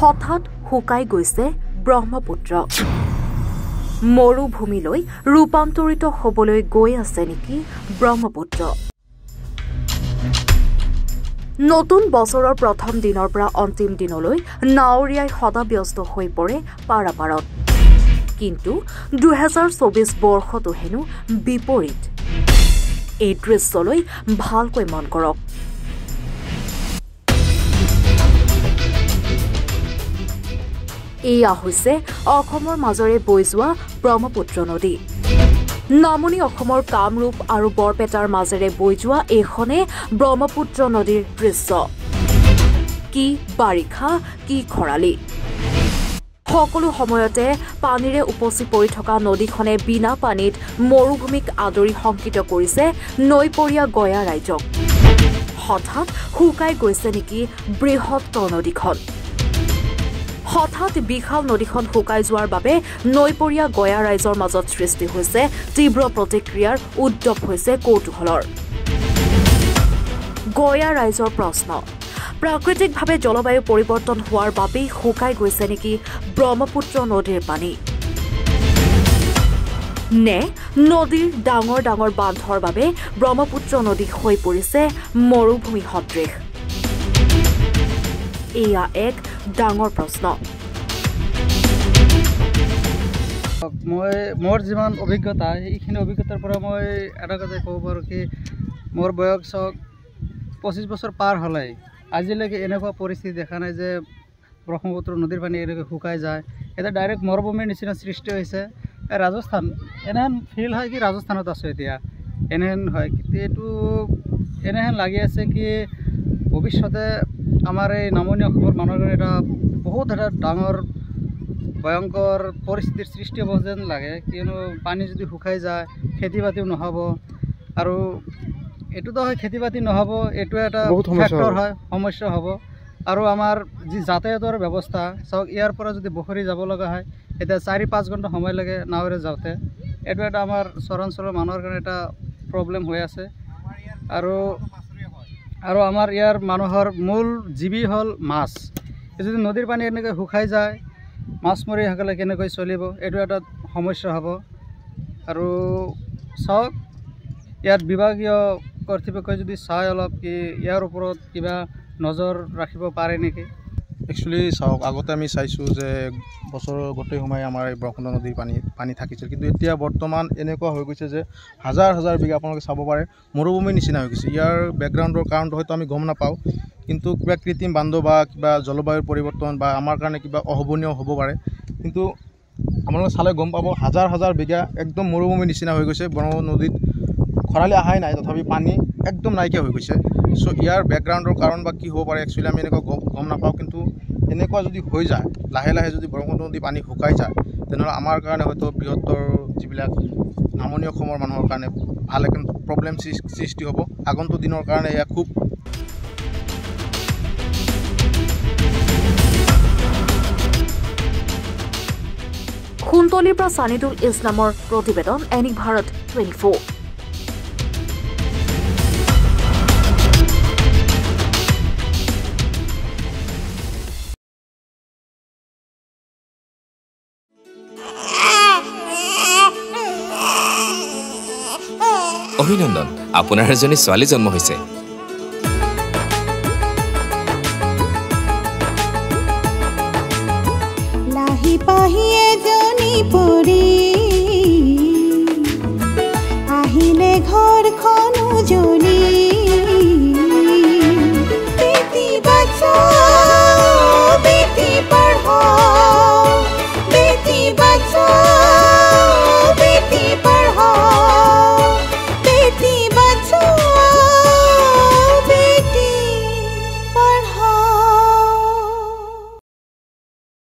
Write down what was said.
হঠাৎ শুকাই গৈছে ব্ৰহ্মপুত্ৰ মৰুভূমিলৈ ৰূপান্তৰিত হ'বলৈ গৈ আছে নেকি ব্ৰহ্মপুত্ৰ নতুন বছৰৰ প্ৰথম দিনৰ পৰা অন্তিম দিনলৈ নাওৰিয়াই সদা ব্যস্ত হৈ পৰে পাৰাপাৰত কিন্তু 2024 বৰ্ষটো হেনো বিপৰীত এই দৃশ্যলৈ ভালকৈ মন কৰক এয়া হৈছে অসমৰ মাজৰে বৈ যোৱা ব্ৰহ্মপুত্ৰ নদী নামনি অসমৰ কামৰূপ আৰু বৰপেটাৰ মাজেৰে বৈ যোৱা এইখনে ব্ৰহ্মপুত্ৰ নদীৰ দৃশ্য কি বাৰিষা কি খৰালি সকলো সময়তে পানীৰে উপচি পৰি থকা নদীখনে বিনা পানীত মৰুভূমিক আদৰি সংকিত কৰিছে নৈপৰীয়া গয়া ৰাজ্যক হঠাৎ শুকাই গৈছে নেকি বৃহত্তৰ নদীখন হঠাৎ বিশাল নদীখন শুকাই যোৱাৰ বাবে নৈপৰীয়া গয়া ৰাইজৰ মাজত সৃষ্টি হৈছে তীব্ৰ প্ৰতিক্ৰিয়াৰ উদ্যপ হৈছে কৌতূহলৰ গয়া ৰাইজৰ প্ৰশ্ন প্ৰাকৃতিকভাৱে জলবায়ু পৰিৱৰ্তন হোৱাৰ বাবেই শুকাই গৈছে নেকি ব্ৰহ্মপুত্ৰ নদীৰ পানী নে নদীৰ ডাঙৰ ডাঙৰ বান্ধৰ বাবে ব্ৰহ্মপুত্ৰ নদী হৈ পৰিছে মৰুভূমি সদৃশ এয়া এক ডাঙৰ প্ৰশ্ন মোৰ যিমান অভিজ্ঞতা এইখিনি অভিজ্ঞতাৰ পৰা মই এটা কথা ক'ব পাৰোঁ কি মোৰ বয়স 25 বছৰ পাৰ হ'লে আজিলৈকে এনেকুৱা পৰিস্থিতি দেখা নাই যে ব্ৰহ্মপুত্ৰ নদীৰ পানী এনেকৈ শুকাই যায় এটা ডাইৰেক্ট মৰুভূমিৰ নিচিনা সৃষ্টি হৈছে ৰাজস্থান এনেহেন ফিল হয় কি ৰাজস্থানত আছোঁ এতিয়া এনেহেন হয় এইটো এনেহেন লাগি আছে কি ভৱিষ্যতে আমাৰ এই নামনি অসমৰ মানুহৰ এটা বহুত এটা ডাঙৰ ভয়ংকৰ পৰিস্থিতিৰ সৃষ্টি হ'ব যেন লাগে কিয়নো পানী যদি শুকাই যায় খেতি বাতিও নহ'ব আৰু এইটোতো হয় খেতি বাতি নহ'ব এইটো এটা ফেক্টৰ হয় সমস্যা হ'ব আৰু আমাৰ যি যাতায়াতৰ ব্যৱস্থা চাওক ইয়াৰ পৰা যদি বখৰি যাব লগা হয় এতিয়া 4-5 ঘণ্টা সময় লাগে নাৱেৰে যাওঁতে এইটো এটা আমাৰ চৰাঞ্চলৰ মানুহৰ কাৰণে এটা প্ৰব্লেম হৈ আছে আৰু আমাৰ ইয়াৰ মানুহৰ মূল জীৱী হ'ল মাছ যদি নদীৰ পানী এনেকৈ শুকাই যায় মাছমৰীয়াসকলে কেনেকৈ চলিব এইটো এটা সমস্যা হ'ব আৰু চাওক ইয়াত বিভাগীয় কৰ্তৃপক্ষই যদি চাই অলপ কি ইয়াৰ ওপৰত কিবা নজৰ ৰাখিব পাৰে নেকি একচুৱেলি চাওক আগতে আমি চাইছোঁ যে বছৰৰ গোটেই সময় আমাৰ এই ব্ৰহ্মপুত্ৰ নদীৰ পানী থাকিছিল কিন্তু এতিয়া বৰ্তমান এনেকুৱা হৈ গৈছে যে হাজাৰ হাজাৰ বিঘা আপোনালোকে চাব পাৰে মৰুভূমিৰ নিচিনা হৈ গৈছে ইয়াৰ বেকগ্ৰাউণ্ডৰ কাৰণটো হয়তো আমি গম নাপাওঁ কিন্তু কিবা কৃত্ৰিম বান্ধ বা কিবা জলবায়ুৰ পৰিৱৰ্তন বা আমাৰ কাৰণে কিবা অশোভনীয় হ'ব পাৰে কিন্তু আপোনালোকে চালে গম পাব হাজাৰ হাজাৰ বিঘা একদম মৰুভূমিৰ নিচিনা হৈ গৈছে ব্ৰহ্মপুত্ৰ নদীত খৰালি অহাই নাই তথাপি পানী একদম নাইকিয়া হৈ গৈছে চ' ইয়াৰ বেকগ্ৰাউণ্ডৰ কাৰণ বা কি হ'ব পাৰে একচুৱেলি আমি এনেকুৱা গম নাপাওঁ কিন্তু এনেকুৱা যদি হৈ যায় লাহে লাহে যদি ব্ৰহ্মপুত্ৰ নদী পানী শুকাই যায় তেনেহ'লে আমাৰ কাৰণে হয়তো বৃহত্তৰ যিবিলাক নামনি অসমৰ মানুহৰ কাৰণে ভাল এখন প্ৰব্লেম সৃষ্টি হ'ব আগন্তুক দিনৰ কাৰণে এয়া খুব খুনতলিৰ পৰা সানিদুল ইছলামৰ প্ৰতিবেদন এনিক ভাৰত 24 অভিনন্দন আপোনাৰ এজনী ছোৱালী জন্ম হৈছে লাহি পাহি এজনী পৰি আহিলে ঘৰখন উজলি